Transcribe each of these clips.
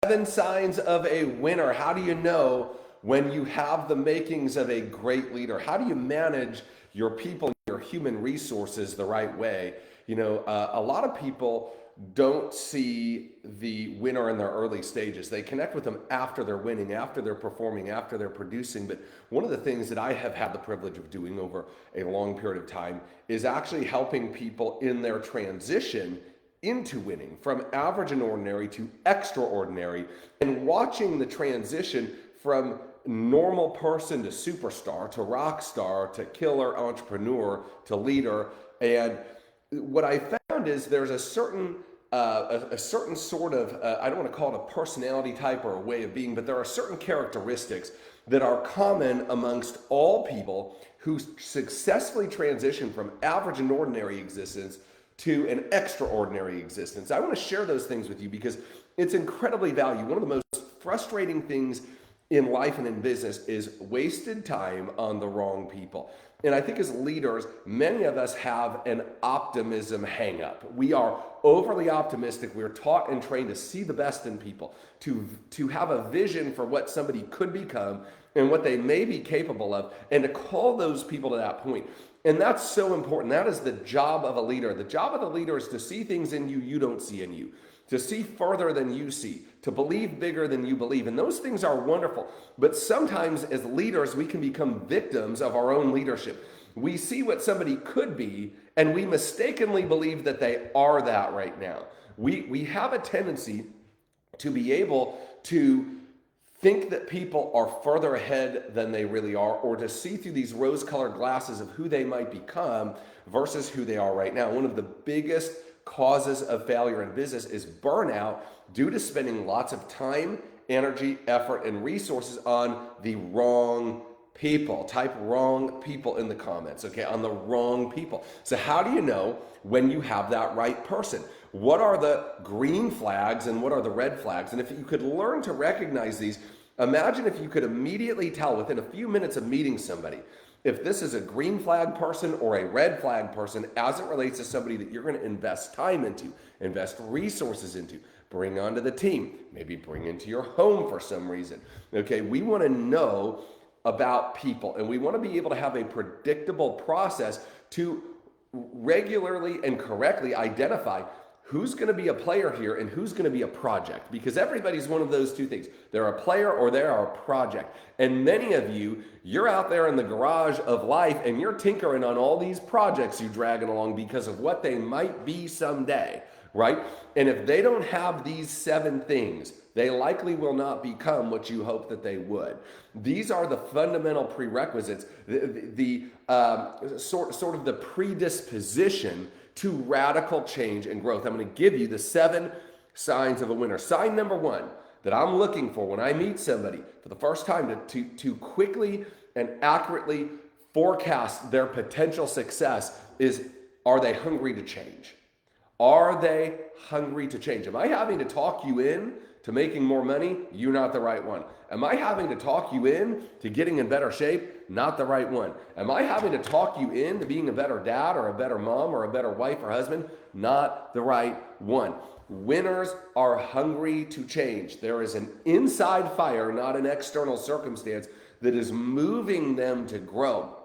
7 signs of a winner. How do you know when you have the makings of a great leader? How do you manage your people, your human resources the right way? A lot of people don't see the winner in their early stages. They connect with them after they're winning, after they're performing, after they're producing. But one of the things that I have had the privilege of doing over a long period of time is actually helping people in their transition into winning from average and ordinary to extraordinary, and watching the transition from normal person to superstar to rock star to killer entrepreneur to leader. And what I found is there's a certain sort of I don't want to call it a personality type or a way of being, but there are certain characteristics that are common amongst all people who successfully transition from average and ordinary existence to an extraordinary existence. I want to share those things with you because it's incredibly valuable. One of the most frustrating things in life and in business is wasted time on the wrong people. And I think as leaders, many of us have an optimism hang up. We are overly optimistic. We're taught and trained to see the best in people, to have a vision for what somebody could become and what they may be capable of, and to call those people to that point. And that's so important. That is the job of a leader. The job of the leader is to see things in you you don't see in you, to see further than you see, to believe bigger than you believe. And those things are wonderful. But sometimes as leaders, we can become victims of our own leadership. We see what somebody could be, and we mistakenly believe that they are that right now. We have a tendency to be able to think that people are further ahead than they really are, or to see through these rose-colored glasses of who they might become versus who they are right now. One of the biggest causes of failure in business is burnout due to spending lots of time, energy, effort, and resources on the wrong people. Type wrong people in the comments, okay? On the wrong people. So how do you know when you have that right person? What are the green flags and what are the red flags? And if you could learn to recognize these, imagine if you could immediately tell within a few minutes of meeting somebody if this is a green flag person or a red flag person as it relates to somebody that you're going to invest time into, invest resources into, bring onto the team, maybe bring into your home for some reason. Okay, we want to know about people, and we want to be able to have a predictable process to regularly and correctly identify who's going to be a player here and who's going to be a project, because everybody's one of those two things. They're a player or they're a project. And many of you, you're out there in the garage of life and you're tinkering on all these projects you dragging along because of what they might be someday, right? And if they don't have these 7 things, they likely will not become what you hope that they would. These are the fundamental prerequisites, the sort of the predisposition to radical change and growth. I'm going to give you the 7 signs of a winner. Sign number 1 that I'm looking for when I meet somebody for the first time to quickly and accurately forecast their potential success is, are they hungry to change? Are they hungry to change? Am I having to talk you in to making more money? You're not the right one. Am I having to talk you in to getting in better shape? Not the right one. Am I having to talk you in to being a better dad or a better mom or a better wife or husband? Not the right one. Winners are hungry to change. There is an inside fire, not an external circumstance, that is moving them to grow.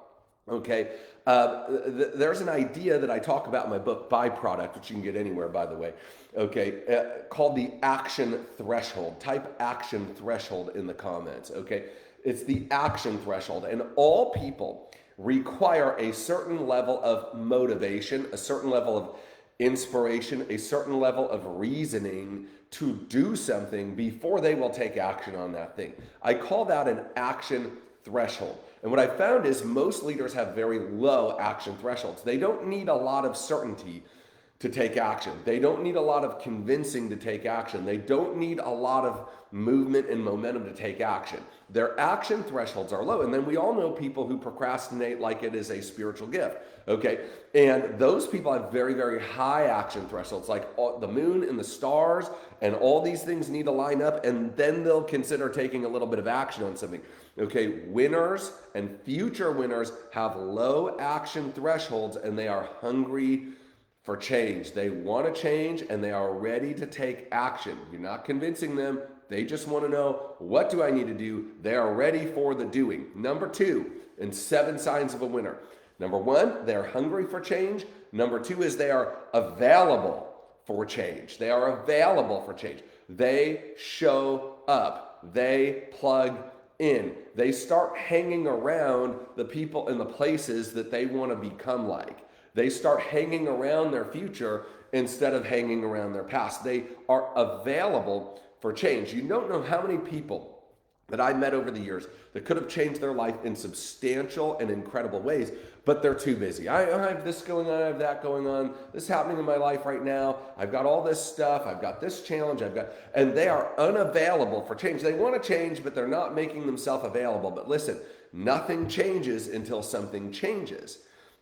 Okay, there's an idea that I talk about in my book, Byproduct, which you can get anywhere, by the way, okay, called the action threshold. Type action threshold in the comments, okay? It's the action threshold, and all people require a certain level of motivation, a certain level of inspiration, a certain level of reasoning to do something before they will take action on that thing. I call that an action threshold. And what I found is most leaders have very low action thresholds. They don't need a lot of certainty to take action. They don't need a lot of convincing to take action. They don't need a lot of movement and momentum to take action. Their action thresholds are low. And then we all know people who procrastinate like it is a spiritual gift. Okay. And those people have very, very high action thresholds, like the moon and the stars, and all these things need to line up, and then they'll consider taking a little bit of action on something. Okay. Winners and future winners have low action thresholds, and they are hungry for change. They want to change and they are ready to take action. You're not convincing them, They just want to know, what do I need to do? They are ready for the doing. Number 2, and 7 signs of a winner. Number 1, they're hungry for change. Number 2 is they are available for change. They are available for change. They show up. They plug in. They start hanging around the people and the places that they want to become like. They start hanging around their future instead of hanging around their past. They are available for change. You don't know how many people that I met over the years that could have changed their life in substantial and incredible ways, but they're too busy. I have this going on, I have that going on, this is happening in my life right now, I've got all this stuff, I've got this challenge, and they are unavailable for change. They want to change, but they're not making themselves available. But listen, nothing changes until something changes.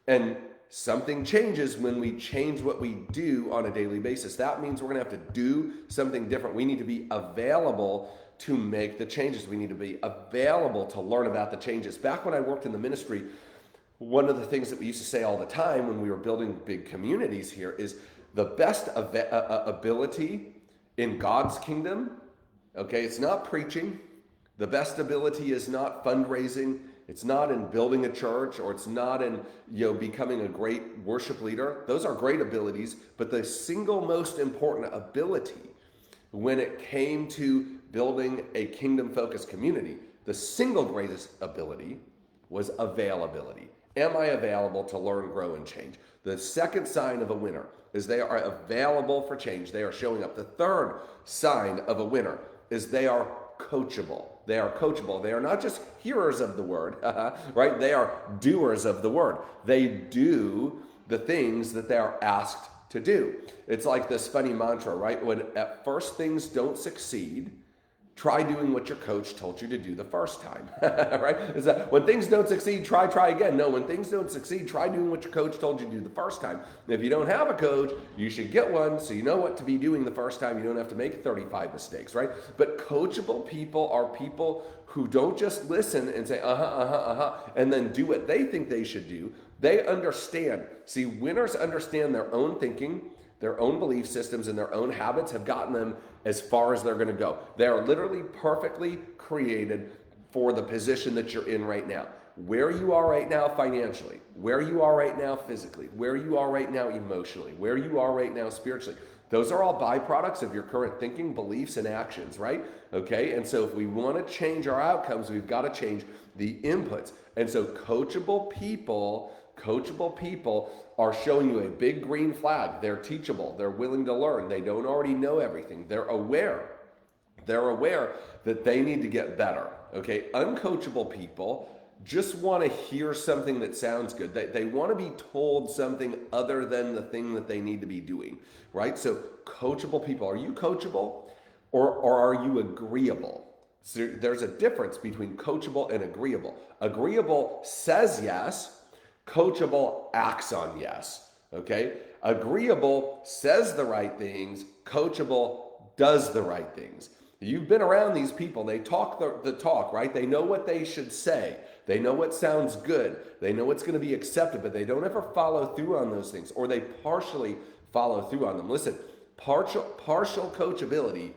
And something changes when we change what we do on a daily basis. That means we're going to have to do something different. We need to be available to make the changes. We need to be available to learn about the changes. Back when I worked in the ministry, one of the things that we used to say all the time when we were building big communities here is the best ability in God's kingdom, okay, it's not preaching. The best ability is not fundraising. It's not in building a church, or it's not in, becoming a great worship leader. Those are great abilities, but the single most important ability when it came to building a kingdom-focused community, the single greatest ability was availability. Am I available to learn, grow, and change? The second sign of a winner is they are available for change. They are showing up. The third sign of a winner is they are coachable. They are coachable. They are not just hearers of the word, right? They are doers of the word. They do the things that they are asked to do. It's like this funny mantra, right? When at first things don't succeed, try doing what your coach told you to do the first time, right? Is that when things don't succeed, try again. No, when things don't succeed, try doing what your coach told you to do the first time. And if you don't have a coach, you should get one so you know what to be doing the first time. You don't have to make 35 mistakes, right? But coachable people are people who don't just listen and say, and then do what they think they should do. They understand. See, winners understand their own thinking, their own belief systems, and their own habits have gotten them as far as they're going to go. They are literally perfectly created for the position that you're in right now. Where you are right now financially, where you are right now physically, where you are right now emotionally, where you are right now spiritually. Those are all byproducts of your current thinking, beliefs, and actions, right? Okay, and so if we want to change our outcomes, we've got to change the inputs. And so coachable people are showing you a big green flag. They're teachable. They're willing to learn. They don't already know everything. They're aware. They're aware that they need to get better. Okay, uncoachable people just want to hear something that sounds good. They want to be told something other than the thing that they need to be doing, right? So coachable people, are you coachable or are you agreeable? So there's a difference between coachable and agreeable. Agreeable says yes. Coachable acts on yes, okay? Agreeable says the right things. Coachable does the right things. You've been around these people. They talk the talk, right? They know what they should say. They know what sounds good. They know what's going to be accepted, but they don't ever follow through on those things, or they partially follow through on them. Listen, partial coachability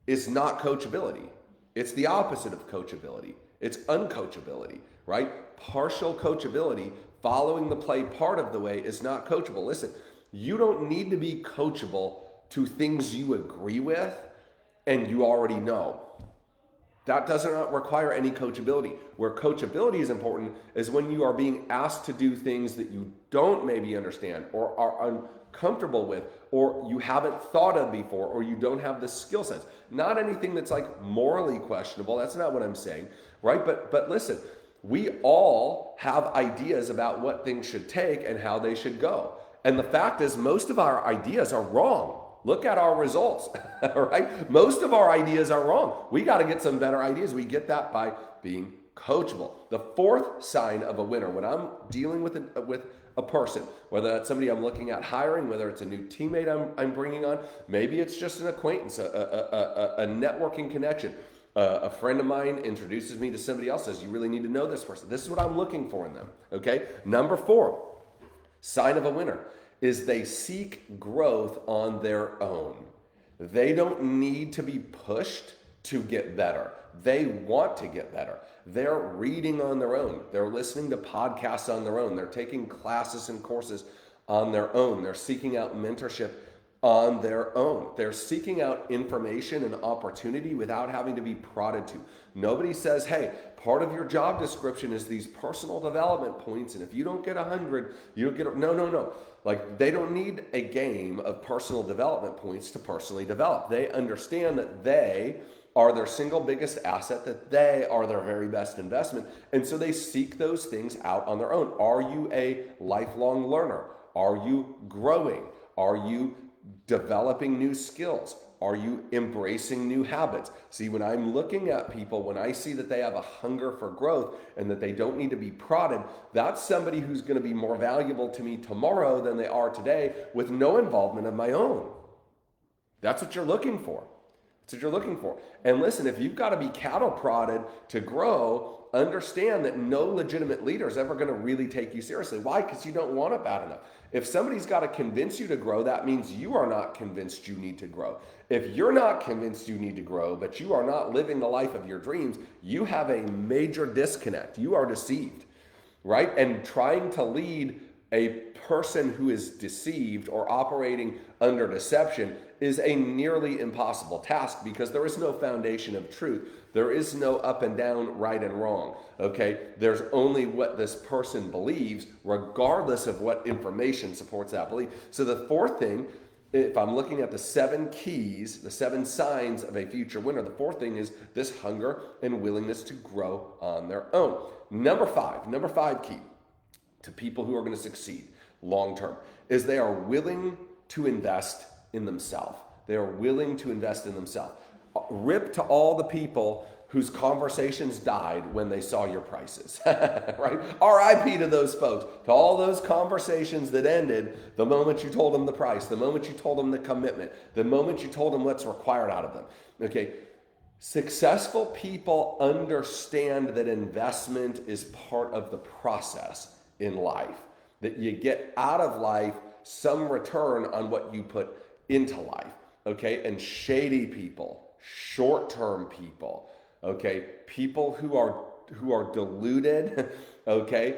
is not coachability. It's the opposite of coachability. It's uncoachability, right? Partial coachability, following the play part of the way, is not coachable. Listen, you don't need to be coachable to things you agree with and you already know. That does not require any coachability. Where coachability is important is when you are being asked to do things that you don't maybe understand or are uncomfortable with, or you haven't thought of before, or you don't have the skill sets. Not anything that's like morally questionable. That's not what I'm saying, right? But listen, we all have ideas about what things should take and how they should go. And the fact is, most of our ideas are wrong. Look at our results, right? Most of our ideas are wrong. We got to get some better ideas. We get that by being coachable. The fourth sign of a winner, when I'm dealing with a person, whether that's somebody I'm looking at hiring, whether it's a new teammate I'm bringing on, maybe it's just an acquaintance, a networking connection. A friend of mine introduces me to somebody else, says, you really need to know this person. This is what I'm looking for in them, okay? Number 4, sign of a winner, is they seek growth on their own. They don't need to be pushed to get better. They want to get better. They're reading on their own. They're listening to podcasts on their own. They're taking classes and courses on their own. They're seeking out mentorship on their own. They're seeking out information and opportunity without having to be prodded to. Nobody says, hey, part of your job description is these personal development points, and if you don't get 100, you don't get no. Like, they don't need a game of personal development points to personally develop. They understand that they are their single biggest asset, that they are their very best investment. And so they seek those things out on their own. Are you a lifelong learner? Are you growing? Are you developing new skills? Are you embracing new habits? See, when I'm looking at people, when I see that they have a hunger for growth and that they don't need to be prodded, that's somebody who's going to be more valuable to me tomorrow than they are today with no involvement of my own. That's what you're looking for. That's what you're looking for. And listen, if you've got to be cattle prodded to grow, understand that no legitimate leader is ever going to really take you seriously. Why? Because you don't want it bad enough. If somebody's got to convince you to grow, that means you are not convinced you need to grow. If you're not convinced you need to grow, but you are not living the life of your dreams, you have a major disconnect. You are deceived, right? And trying to lead a person who is deceived or operating under deception is a nearly impossible task because there is no foundation of truth. There is no up and down, right and wrong, okay? There's only what this person believes, regardless of what information supports that belief. So the fourth thing, if I'm looking at the 7 keys, the 7 signs of a future winner, the fourth thing is this hunger and willingness to grow on their own. Number five key to people who are going to succeed long term is they are willing to invest in themselves. They are willing to invest in themselves. Rip to all the people whose conversations died when they saw your prices, right? RIP to those folks, to all those conversations that ended the moment you told them the price, the moment you told them the commitment, the moment you told them what's required out of them, okay? Successful people understand that investment is part of the process in life, that you get out of life some return on what you put into life, okay? And shady people, short-term people, okay, people who are deluded, okay,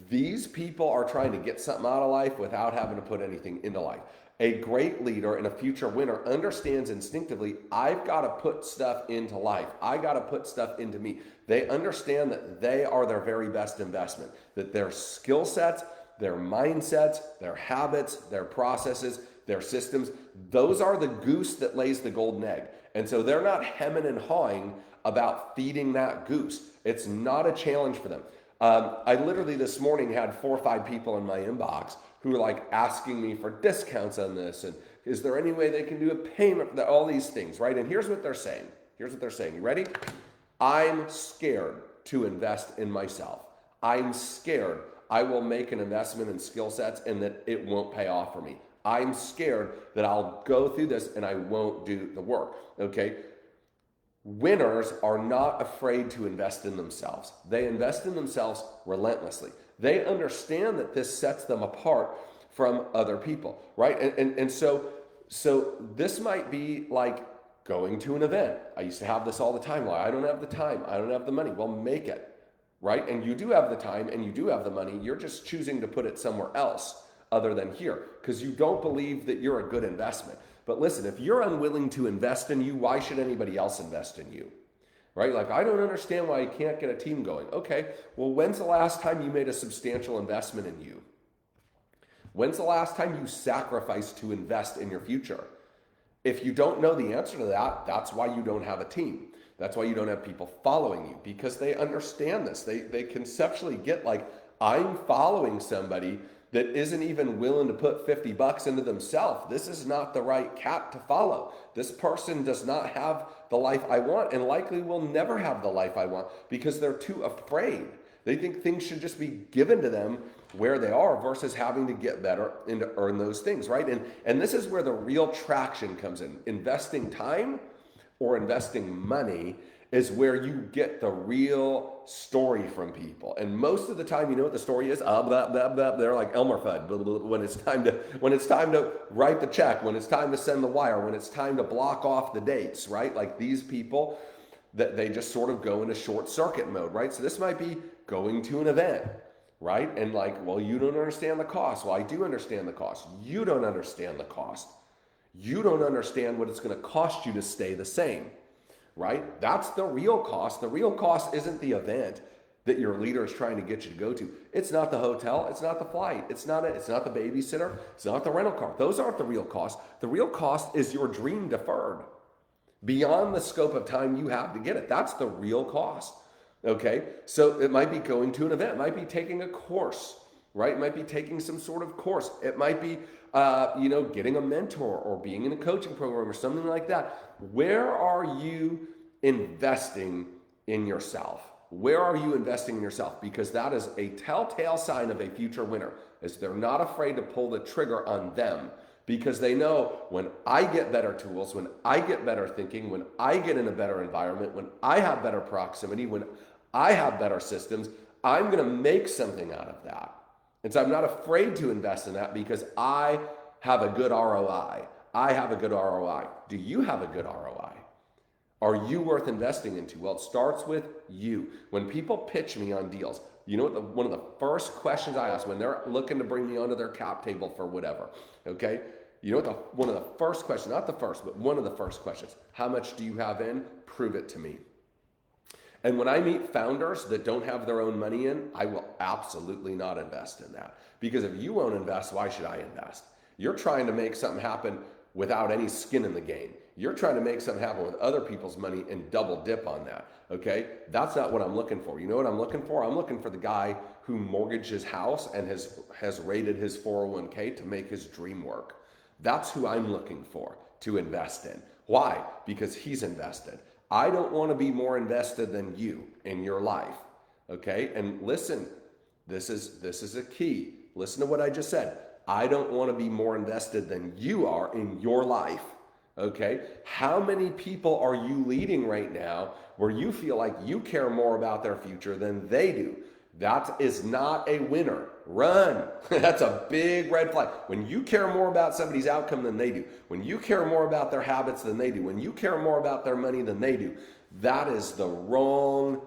these people are trying to get something out of life without having to put anything into life. A great leader and a future winner understands instinctively, I've got to put stuff into life. I got to put stuff into me. They understand that they are their very best investment, that their skill sets, their mindsets, their habits, their processes, their systems, those are the goose that lays the golden egg. And so they're not hemming and hawing about feeding that goose. It's not a challenge for them. I literally this morning had 4 or 5 people in my inbox who were like asking me for discounts on this. And is there any way they can do a payment? All these things, right? And here's what they're saying. You ready? I'm scared to invest in myself. I'm scared I will make an investment in skill sets and that it won't pay off for me. I'm scared that I'll go through this and I won't do the work, okay? Winners are not afraid to invest in themselves. They invest in themselves relentlessly. They understand that this sets them apart from other people, right? And so this might be like going to an event. I used to have this all the time. Well, I don't have the time. I don't have the money. Well, make it, right? And you do have the time and you do have the money. You're just choosing to put it somewhere else other than here because you don't believe that you're a good investment. But listen, if you're unwilling to invest in you, why should anybody else invest in you? Right? Like, I don't understand why you can't get a team going. Okay, well, when's the last time you made a substantial investment in you? When's the last time you sacrificed to invest in your future? If you don't know the answer to that, that's why you don't have a team. That's why you don't have people following you, because they understand this. They conceptually get like, I'm following somebody that isn't even willing to put $50 into themselves. This is not the right cat to follow. This person does not have the life I want and likely will never have the life I want because they're too afraid. They think things should just be given to them where they are versus having to get better and to earn those things, right? And this is where the real traction comes in. Investing time or investing money is where you get the real story from people. And most of the time, you know what the story is? Blah, blah, blah. They're like Elmer Fudd. Blah, blah, blah. When it's time to write the check, when it's time to send the wire, when it's time to block off the dates, right? Like these people, that they just sort of go into short circuit mode, right? So this might be going to an event, right? And like, well, you don't understand the cost. Well, I do understand the cost. You don't understand the cost. You don't understand what it's going to cost you to stay the same, right? That's the real cost. The real cost isn't the event that your leader is trying to get you to go to. It's not the hotel. It's not the flight. It's not the babysitter. It's not the rental car. Those aren't the real cost. The real cost is your dream deferred beyond the scope of time you have to get it. That's the real cost. Okay. So it might be going to an event. It might be taking a course, right? It might be taking some sort of course. It might be, getting a mentor or being in a coaching program or something like that. Where are you investing in yourself? Where are you investing in yourself? Because that is a telltale sign of a future winner, is they're not afraid to pull the trigger on them, because they know when I get better tools, when I get better thinking, when I get in a better environment, when I have better proximity, when I have better systems, I'm going to make something out of that. And so I'm not afraid to invest in that because I have a good ROI. I have a good ROI. Do you have a good ROI? Are you worth investing into? Well, it starts with you. When people pitch me on deals, you know what? One of the first questions I ask when they're looking to bring me onto their cap table for whatever, okay? You know what? One of the first questions, not the first, but one of the first questions, how much do you have in? Prove it to me. And when I meet founders that don't have their own money in, I will absolutely not invest in that. Because if you won't invest, why should I invest? You're trying to make something happen without any skin in the game. You're trying to make something happen with other people's money and double dip on that, okay? That's not what I'm looking for. You know what I'm looking for? I'm looking for the guy who mortgaged his house and has raided his 401k to make his dream work. That's who I'm looking for to invest in. Why? Because he's invested. I don't want to be more invested than you in your life, okay? And listen, this is a key. Listen to what I just said. I don't want to be more invested than you are in your life. Okay, how many people are you leading right now where you feel like you care more about their future than they do? That is not a winner. Run. That's a big red flag. When you care more about somebody's outcome than they do, when you care more about their habits than they do, when you care more about their money than they do, that is the wrong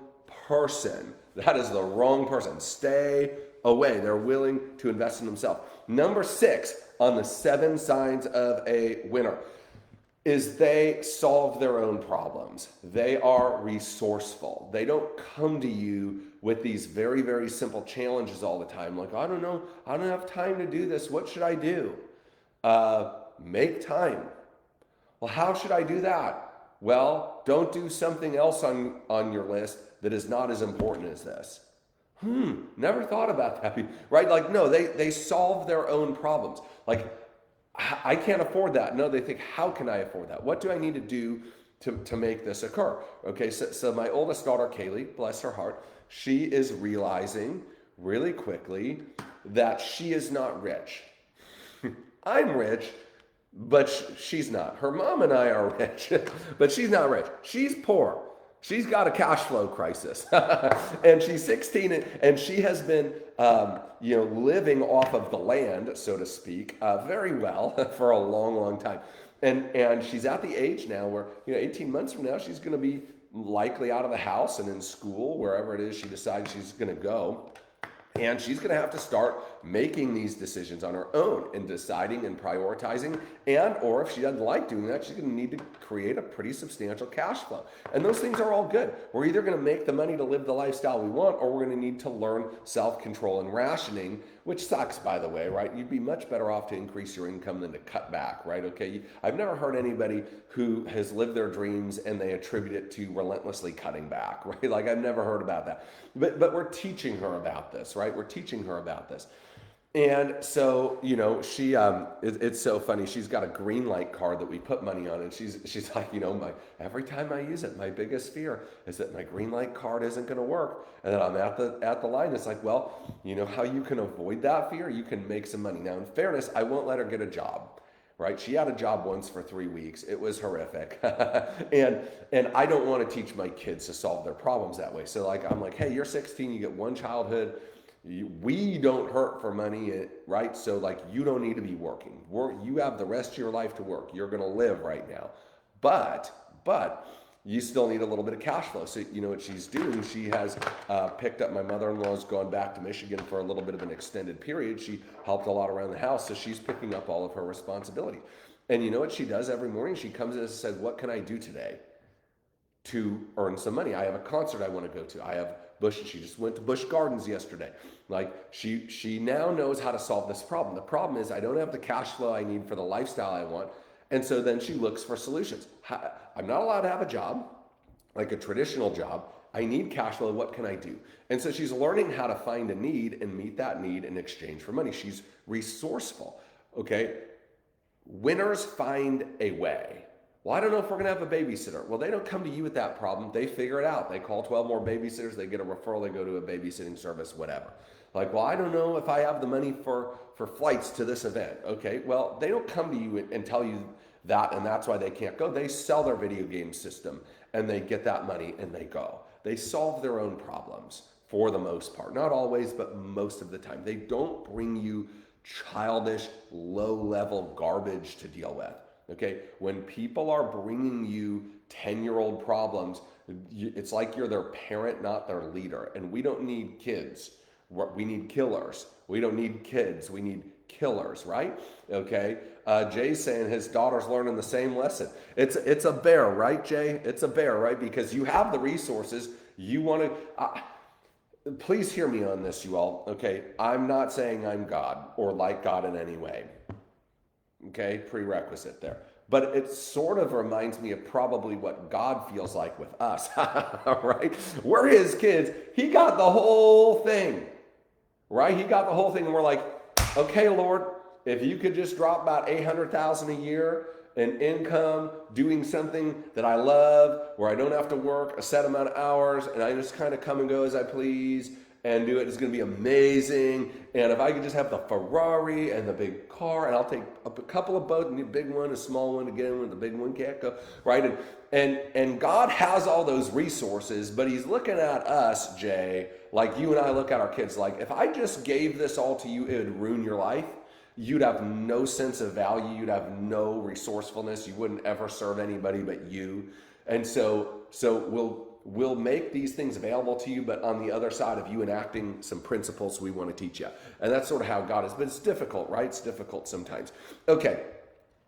person. That is the wrong person. Stay away. They're willing to invest in themselves. Number 6 on the 7 signs of a winner is they solve their own problems. They are resourceful. They don't come to you with these very, very simple challenges all the time. Like, I don't know, I don't have time to do this. What should I do? Make time. Well, how should I do that? Well, don't do something else on your list that is not as important as this. Never thought about that, right? Like, no, they solve their own problems. Like, I can't afford that. No, they think, how can I afford that? What do I need to do to make this occur? Okay, so my oldest daughter, Kaylee, bless her heart, she is realizing really quickly that she is not rich. I'm rich, but she's not. Her mom and I are rich, but she's not rich. She's poor. She's got a cash flow crisis. And she's 16 and she has been living off of the land, so to speak, very well for a long, long time. And she's at the age now where, 18 months from now, she's going to be likely out of the house and in school, wherever it is she decides she's going to go. And she's going to have to start making these decisions on her own and deciding and prioritizing. And, or if she doesn't like doing that, she's going to need to create a pretty substantial cash flow. And those things are all good. We're either going to make the money to live the lifestyle we want, or we're going to need to learn self-control and rationing, which sucks, by the way, right? You'd be much better off to increase your income than to cut back, right? Okay. I've never heard anybody who has lived their dreams and they attribute it to relentlessly cutting back, right? Like, I've never heard about that. But we're teaching her about this, right? We're teaching her about this. And so, she, it's so funny. She's got a green light card that we put money on. And she's like, every time I use it, my biggest fear is that my green light card isn't going to work. And then I'm at the line. It's like, well, you know how you can avoid that fear? You can make some money. Now, in fairness, I won't let her get a job. Right? She had a job once for 3 weeks. It was horrific. and I don't want to teach my kids to solve their problems that way. So I'm like, hey, you're 16, you get one childhood. We don't hurt for money, right? So you don't need to be working. You have the rest of your life to work. You're going to live right now. But you still need a little bit of cash flow. So you know what she's doing? She has picked up, my mother-in-law's gone back to Michigan for a little bit of an extended period. She helped a lot around the house, so she's picking up all of her responsibility. And you know what she does every morning? She comes in and says, what can I do today to earn some money? I have a concert I want to go to. I have she just went to Busch Gardens yesterday. Like she now knows how to solve this problem. The problem is I don't have the cash flow I need for the lifestyle I want. And so then she looks for solutions. I'm not allowed to have a job, like a traditional job. I need cash flow. What can I do? And so she's learning how to find a need and meet that need in exchange for money. She's resourceful. Okay. Winners find a way. Well, I don't know if we're going to have a babysitter. Well, they don't come to you with that problem. They figure it out. They call 12 more babysitters. They get a referral. They go to a babysitting service, whatever. Like, well, I don't know if I have the money for flights to this event. Okay, well, they don't come to you and tell you that, and that's why they can't go. They sell their video game system, and they get that money, and they go. They solve their own problems for the most part. Not always, but most of the time. They don't bring you childish, low-level garbage to deal with. Okay, when people are bringing you 10-year-old problems, it's like you're their parent, not their leader. And we don't need kids. We need killers. We don't need kids. We need killers, right? Okay. Jay's saying his daughter's learning the same lesson. It's a bear, right, Jay? It's a bear, right? Because you have the resources. You want to. Please hear me on this, you all. Okay, I'm not saying I'm God or like God in any way. Okay, prerequisite there. But it sort of reminds me of probably what God feels like with us, right? We're his kids. He got the whole thing, right? He got the whole thing, and we're like, okay, Lord, if you could just drop about $800,000 a year in income, doing something that I love, where I don't have to work a set amount of hours, and I just kind of come and go as I please, and do it. It's going to be amazing. And if I could just have the Ferrari and the big car, and I'll take a couple of boats, a big one, a small one to get in with, the big one can't go, right? And God has all those resources, but he's looking at us, Jay, like you and I look at our kids, like if I just gave this all to you, it would ruin your life. You'd have no sense of value. You'd have no resourcefulness. You wouldn't ever serve anybody but you. And so we'll make these things available to you, but on the other side of you enacting some principles we want to teach you. And that's sort of how God is. But it's difficult, right? It's difficult sometimes. Okay,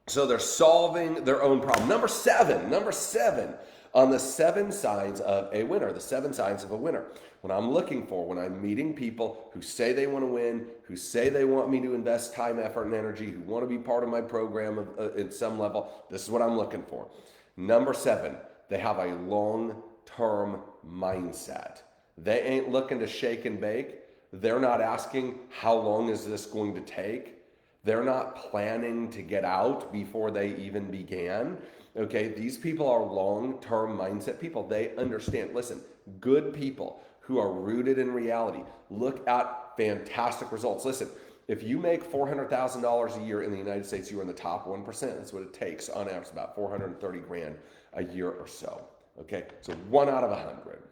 so they're solving their own problem. Number seven on the 7 signs of a winner, the 7 signs of a winner. When I'm looking for, when I'm meeting people who say they want to win, who say they want me to invest time, effort, and energy, who want to be part of my program at some level, this is what I'm looking for. Number 7, they have a long-term mindset. They ain't looking to shake and bake. They're not asking, how long is this going to take? They're not planning to get out before they even began. Okay, these people are long-term mindset people. They understand. Listen, good people who are rooted in reality look at fantastic results. Listen, if you make $400,000 a year in the United States, you're in the top 1%. That's what it takes on average, about 430 grand a year or so. Okay, so 1 out of 100.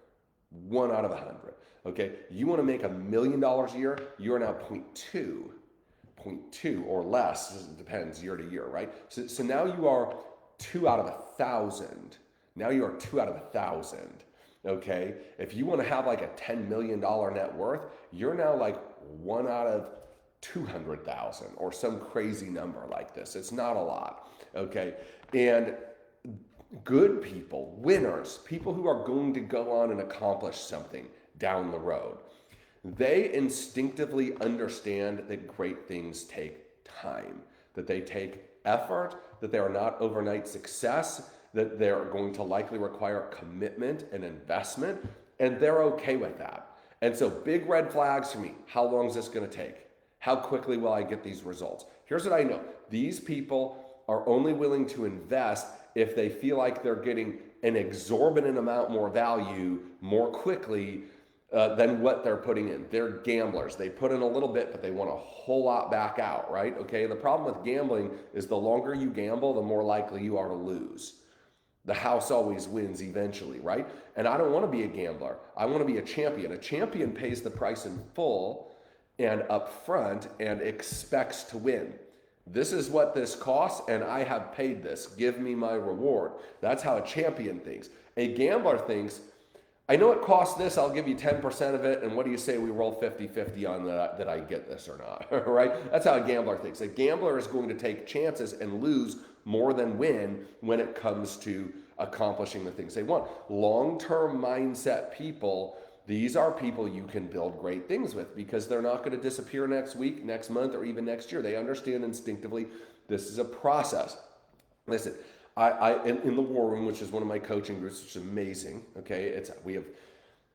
1 out of 100. Okay, you want to make $1 million a year, you're now 0.2 or less. It depends year to year, right? So now you are 2 out of 1,000. Now you are 2 out of 1,000. Okay, if you want to have like a $10 million net worth, you're now like 1 out of 200,000 or some crazy number like this. It's not a lot. Okay, and good people, winners, people who are going to go on and accomplish something down the road, they instinctively understand that great things take time, that they take effort, that they are not overnight success, that they're going to likely require commitment and investment, and they're okay with that. And so big red flags for me. How long is this going to take? How quickly will I get these results? Here's what I know. These people are only willing to invest if they feel like they're getting an exorbitant amount more value more quickly than what they're putting in. They're gamblers. They put in a little bit, but they want a whole lot back out, right? Okay, the problem with gambling is the longer you gamble, the more likely you are to lose. The house always wins eventually, right? And I don't want to be a gambler. I want to be a champion. A champion pays the price in full and up front and expects to win. This is what this costs, and I have paid this. Give me my reward. That's how a champion thinks. A gambler thinks, I know it costs this, I'll give you 10% of it, and what do you say we roll 50-50 on that I get this or not, right? That's how a gambler thinks. A gambler is going to take chances and lose more than win when it comes to accomplishing the things they want. Long-term mindset people, these are people you can build great things with because they're not going to disappear next week, next month, or even next year. They understand instinctively this is a process. Listen, I in the War Room, which is one of my coaching groups, which is amazing. Okay, we have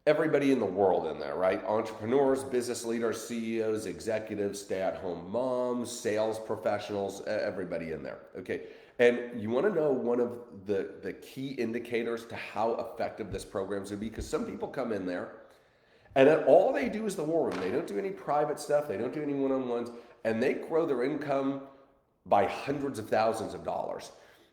everybody in the world in there, right? Entrepreneurs, business leaders, CEOs, executives, stay-at-home moms, sales professionals, everybody in there. Okay, and you want to know one of the key indicators to how effective this program is going to be, because some people come in there and then all they do is the War Room. They don't do any private stuff. They don't do any one-on-ones, and they grow their income by hundreds of thousands of dollars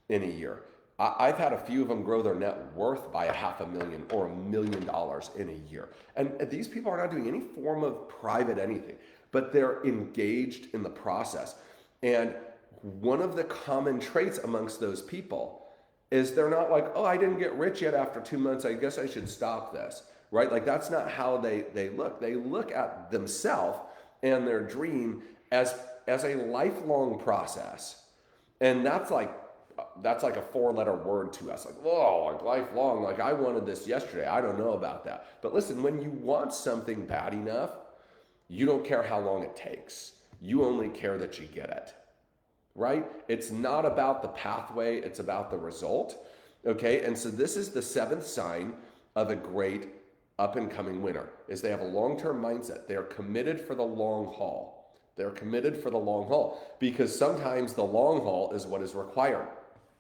in a year. I've had a few of them grow their net worth by $500,000 or $1 million in a year. And these people are not doing any form of private anything, but they're engaged in the process. And one of the common traits amongst those people is they're not like, oh, I didn't get rich yet after 2 months, I guess I should stop this, right? Like that's not how they look. They look at themselves and their dream as a lifelong process. And that's like a 4-letter word to us. Like, whoa, like lifelong, like I wanted this yesterday. I don't know about that. But listen, when you want something bad enough, you don't care how long it takes. You only care that you get it, right? It's not about the pathway, it's about the result, okay? And so this is the 7th sign of a great up and coming winner, is they have a long-term mindset. They're committed for the long haul. They're committed for the long haul because sometimes the long haul is what is required.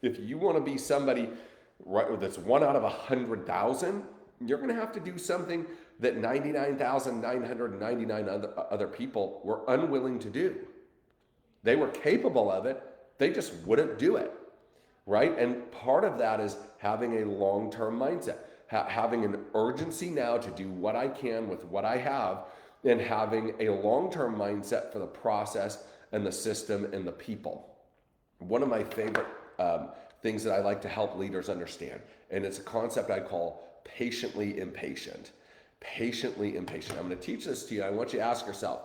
If you want to be somebody that's 1 out of 100,000, you're going to have to do something that 99,999 other people were unwilling to do. They were capable of it, they just wouldn't do it, right? And part of that is having a long-term mindset, having an urgency now to do what I can with what I have, and having a long-term mindset for the process and the system and the people. One of my favorite things that I like to help leaders understand, and it's a concept I call patiently impatient. Patiently impatient. I'm going to teach this to you. I want you to ask yourself,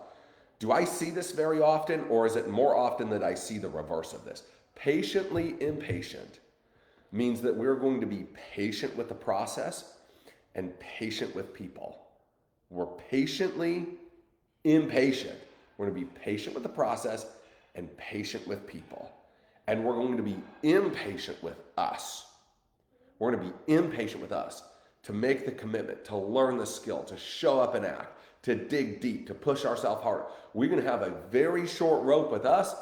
do I see this very often, or is it more often that I see the reverse of this? Patiently impatient means that we're going to be patient with the process and patient with people. We're patiently impatient. We're going to be patient with the process and patient with people. And we're going to be impatient with us. We're going to be impatient with us to make the commitment, to learn the skill, to show up and act, to dig deep, to push ourselves harder. We're going to have a very short rope with us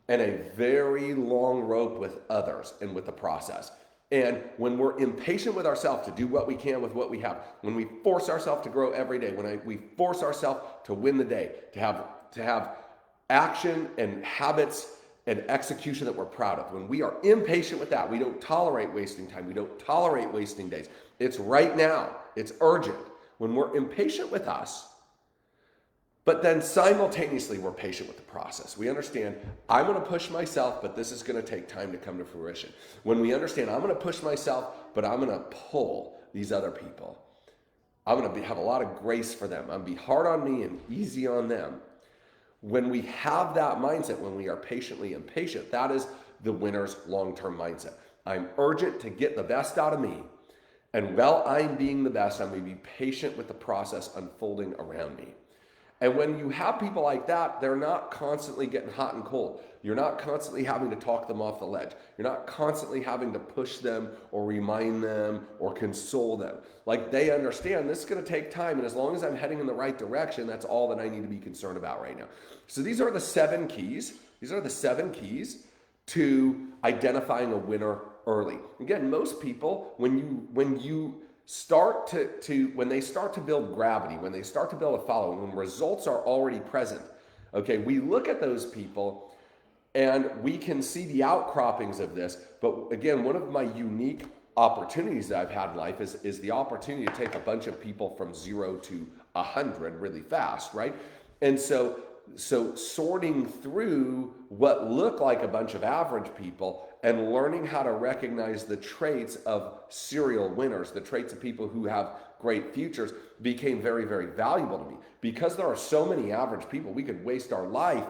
and a very long rope with others and with the process. And when we're impatient with ourselves to do what we can with what we have, when we force ourselves to grow every day, when we force ourselves to win the day, to have action and habits and execution that we're proud of, when we are impatient with that, we don't tolerate wasting time. We don't tolerate wasting days. It's right now. It's urgent. When we're impatient with us, but then simultaneously we're patient with the process. We understand I'm going to push myself, but this is going to take time to come to fruition. When we understand I'm going to push myself, but I'm going to pull these other people. I'm going to have a lot of grace for them. I'm going to be hard on me and easy on them. When we have that mindset, when we are patiently impatient, that is the winner's long-term mindset. I'm urgent to get the best out of me. And while I'm being the best, I'm going to be patient with the process unfolding around me. And when you have people like that, they're not constantly getting hot and cold. You're not constantly having to talk them off the ledge. You're not constantly having to push them or remind them or console them. Like they understand this is going to take time, and as long as I'm heading in the right direction, that's all that I need to be concerned about right now. So these are the 7 keys. These are the 7 keys to identifying a winner early. Again, most people, when they start to build gravity, when they start to build a following, when results are already present, okay, we look at those people and we can see the outcroppings of this. But again, one of my unique opportunities that I've had in life is the opportunity to take a bunch of people from 0 to 100 really fast, right? And so so sorting through what look like a bunch of average people and learning how to recognize the traits of serial winners, the traits of people who have great futures, became very, very valuable to me. Because there are so many average people, we could waste our life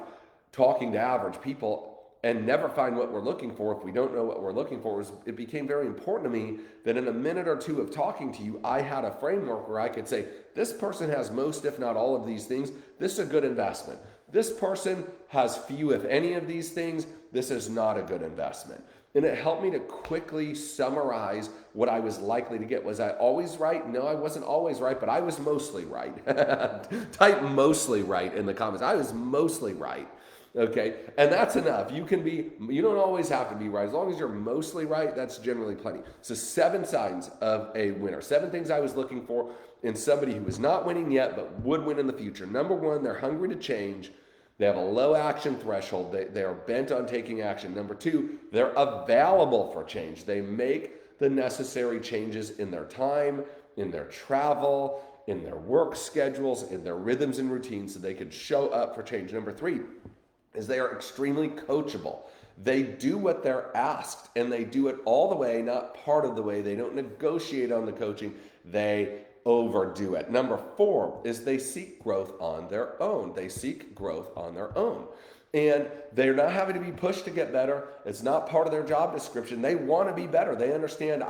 talking to average people and never find what we're looking for if we don't know what we're looking for. It became very important to me that in a minute or two of talking to you, I had a framework where I could say, this person has most, if not all of these things. This is a good investment. This person has few, if any of these things. This is not a good investment. And it helped me to quickly summarize what I was likely to get. Was I always right? No, I wasn't always right, but I was mostly right. Type mostly right in the comments. I was mostly right. Okay, and that's enough. You don't always have to be right. As long as you're mostly right, that's generally plenty. So 7 signs of a winner. 7 things I was looking for in somebody who is not winning yet, but would win in the future. Number 1, they're hungry to change. They have a low action threshold. They are bent on taking action. Number 2, they're available for change. They make the necessary changes in their time, in their travel, in their work schedules, in their rhythms and routines so they can show up for change. Number 3, is they are extremely coachable. They do what they're asked, and they do it all the way, not part of the way. They don't negotiate on the coaching. They overdo it. Number 4 is they seek growth on their own. They seek growth on their own. And they're not having to be pushed to get better. It's not part of their job description. They want to be better. They understand,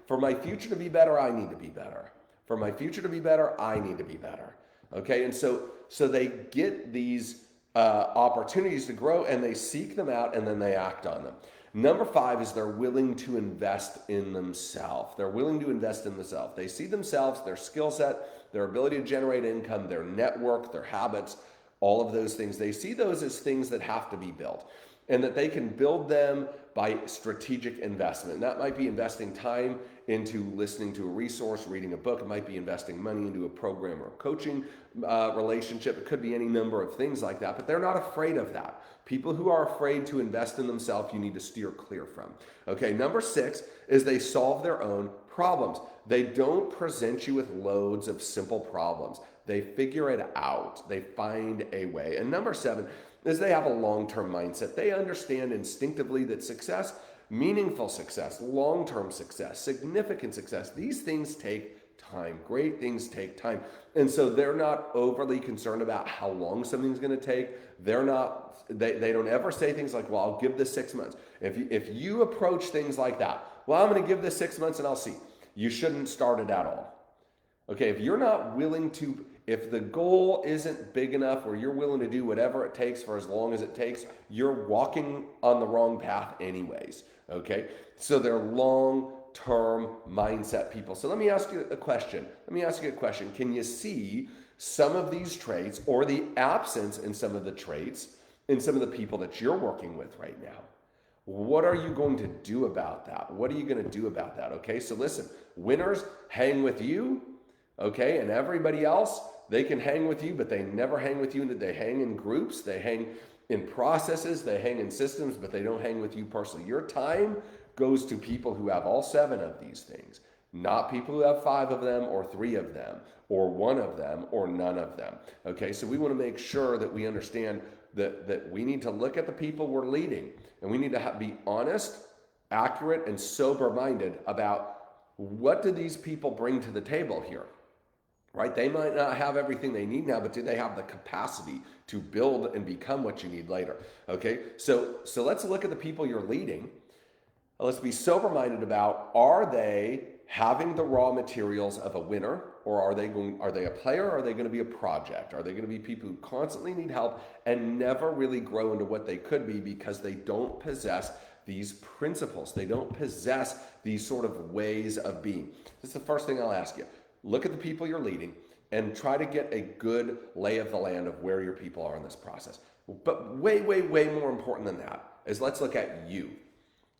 for my future to be better, I need to be better. For my future to be better, I need to be better. Okay, and so they get these opportunities to grow, and they seek them out, and then they act on them. Number 5 is they're willing to invest in themselves. They're willing to invest in themselves. They see themselves, their skill set, their ability to generate income, their network, their habits, all of those things. They see those as things that have to be built, and that they can build them by strategic investment. And that might be investing time into listening to a resource, reading a book. It might be investing money into a program or a coaching relationship. It could be any number of things like that, but they're not afraid of that. People who are afraid to invest in themselves, you need to steer clear from. Okay, number 6 is they solve their own problems. They don't present you with loads of simple problems. They figure it out. They find a way. And number 7 is they have a long-term mindset. They understand instinctively that success, meaningful success, long-term success, significant success, these things take time. Great things take time. And so they're not overly concerned about how long something's going to take. They don't ever say things like, well, I'll give this 6 months. If you approach things like that, well, I'm going to give this 6 months and I'll see. You shouldn't start it at all. Okay, if you're not willing to, if the goal isn't big enough or you're willing to do whatever it takes for as long as it takes, you're walking on the wrong path anyways. Okay, so they're long-term mindset people. So let me ask you a question. Can you see some of these traits or the absence in some of the traits in some of the people that you're working with right now? What are you going to do about that? What are you going to do about that? Okay, so listen, winners hang with you, okay, and everybody else, they can hang with you, but they never hang with you. They hang in groups, they hang in processes, they hang in systems, but they don't hang with you personally. Your time goes to people who have all 7 of these things, not people who have 5 of them or 3 of them or 1 of them or none of them. Okay, so we want to make sure that we understand that we need to look at the people we're leading, and we need to be honest, accurate, and sober-minded about what do these people bring to the table here, right? They might not have everything they need now, but do they have the capacity to build and become what you need later? Okay, so let's look at the people you're leading. Let's be sober-minded about, are they having the raw materials of a winner, or are they a player, or are they going to be a project? Are they going to be people who constantly need help and never really grow into what they could be because they don't possess these principles? They don't possess these sort of ways of being. This is the first thing I'll ask you. Look at the people you're leading and try to get a good lay of the land of where your people are in this process. But way, way, way more important than that is let's look at you.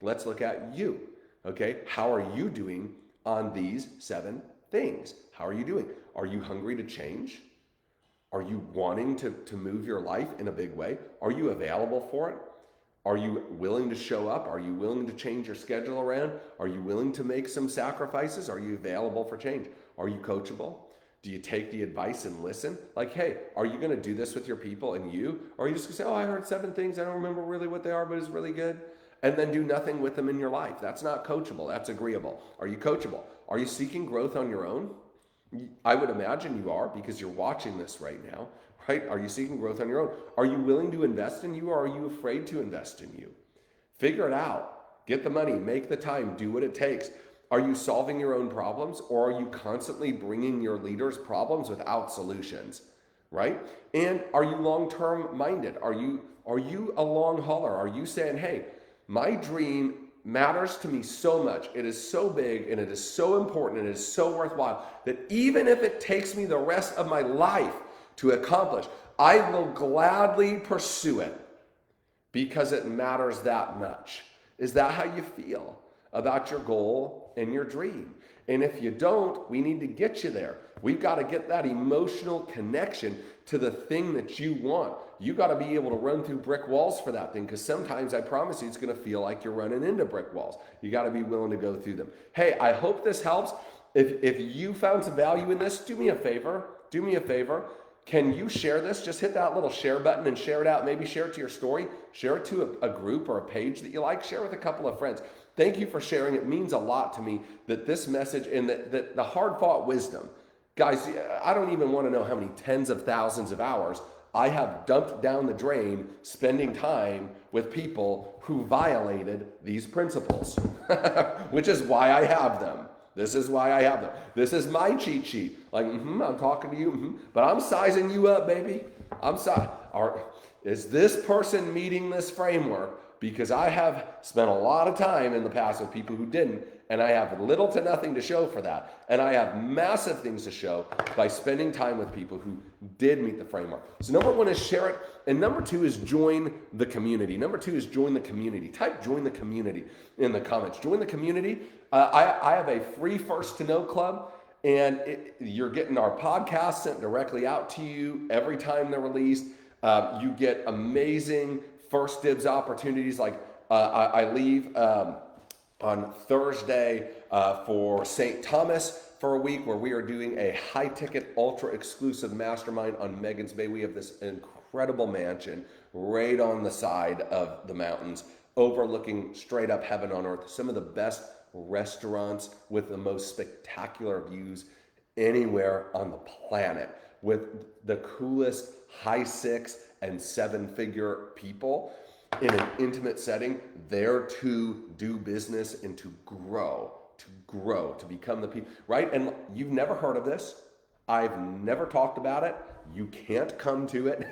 Let's look at you. Okay, how are you doing on these 7 things? How are you doing? Are you hungry to change? Are you wanting to move your life in a big way? Are you available for it? Are you willing to show up? Are you willing to change your schedule around? Are you willing to make some sacrifices? Are you available for change? Are you coachable? Do you take the advice and listen? Like, hey, are you going to do this with your people and you? Or are you just going to say, oh, I heard 7 things. I don't remember really what they are, but it's really good. And then do nothing with them in your life. That's not coachable. That's agreeable. Are you coachable? Are you seeking growth on your own? I would imagine you are, because you're watching this right now, right? Are you seeking growth on your own? Are you willing to invest in you, or are you afraid to invest in you? Figure it out. Get the money, make the time, do what it takes. Are you solving your own problems, or are you constantly bringing your leaders problems without solutions, right? And are you long-term minded? Are you a long hauler? Are you saying, hey, my dream matters to me so much, it is so big, and it is so important, and it is so worthwhile, that even if it takes me the rest of my life to accomplish, I will gladly pursue it because it matters that much. Is that how you feel about your goal and your dream? And if you don't, we need to get you there. We've got to get that emotional connection to the thing that you want. You got to be able to run through brick walls for that thing, because sometimes, I promise you, it's going to feel like you're running into brick walls. You got to be willing to go through them. Hey, I hope this helps. If you found some value in this, do me a favor. Do me a favor. Can you share this? Just hit that little share button and share it out. Maybe share it to your story. Share it to a group or a page that you like. Share with a couple of friends. Thank you for sharing. It means a lot to me that this message and that the hard-fought wisdom, guys, I don't even want to know how many tens of thousands of hours I have dumped down the drain spending time with people who violated these principles, which is why I have them. This is why I have them. This is my cheat sheet. Like, I'm talking to you, but I'm sizing you up, baby. Is this person meeting this framework? Because I have spent a lot of time in the past with people who didn't, and I have little to nothing to show for that. And I have massive things to show by spending time with people who did meet the framework. So number 1 is share it. And number 2 is join the community. Number 2 is join the community. Type join the community in the comments. Join the community. I have a free First to Know club, and you're getting our podcasts sent directly out to you every time they're released. You get amazing first dibs opportunities. Like I leave on Thursday for St. Thomas for a week, where we are doing a high ticket, ultra exclusive mastermind on Megan's Bay. We have this incredible mansion right on the side of the mountains, overlooking straight up heaven on earth. Some of the best restaurants with the most spectacular views anywhere on the planet, with the coolest high 6 and 7-figure people in an intimate setting, there to do business and to grow, to become the people, right? And you've never heard of this. I've never talked about it. You can't come to it.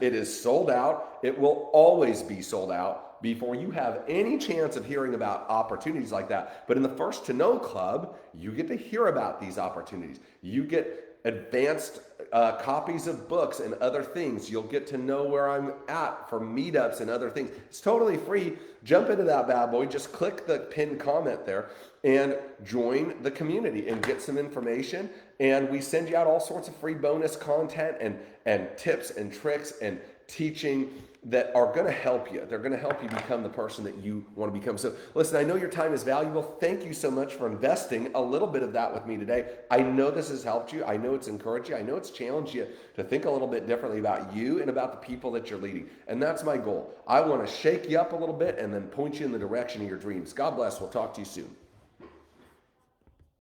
It is sold out. It will always be sold out before you have any chance of hearing about opportunities like that. But in the First to Know Club, you get to hear about these opportunities. You get advanced copies of books and other things. You'll get to know where I'm at for meetups and other things. It's totally free. Jump into that bad boy. Just click the pinned comment there and join the community and get some information. And we send you out all sorts of free bonus content and tips and tricks and teaching that are going to help you. They're going to help you become the person that you want to become. So listen, I know your time is valuable. Thank you so much for investing a little bit of that with me today. I know this has helped you. I know it's encouraged you. I know it's challenged you to think a little bit differently about you and about the people that you're leading. And that's my goal. I want to shake you up a little bit and then point you in the direction of your dreams. God bless. We'll talk to you soon.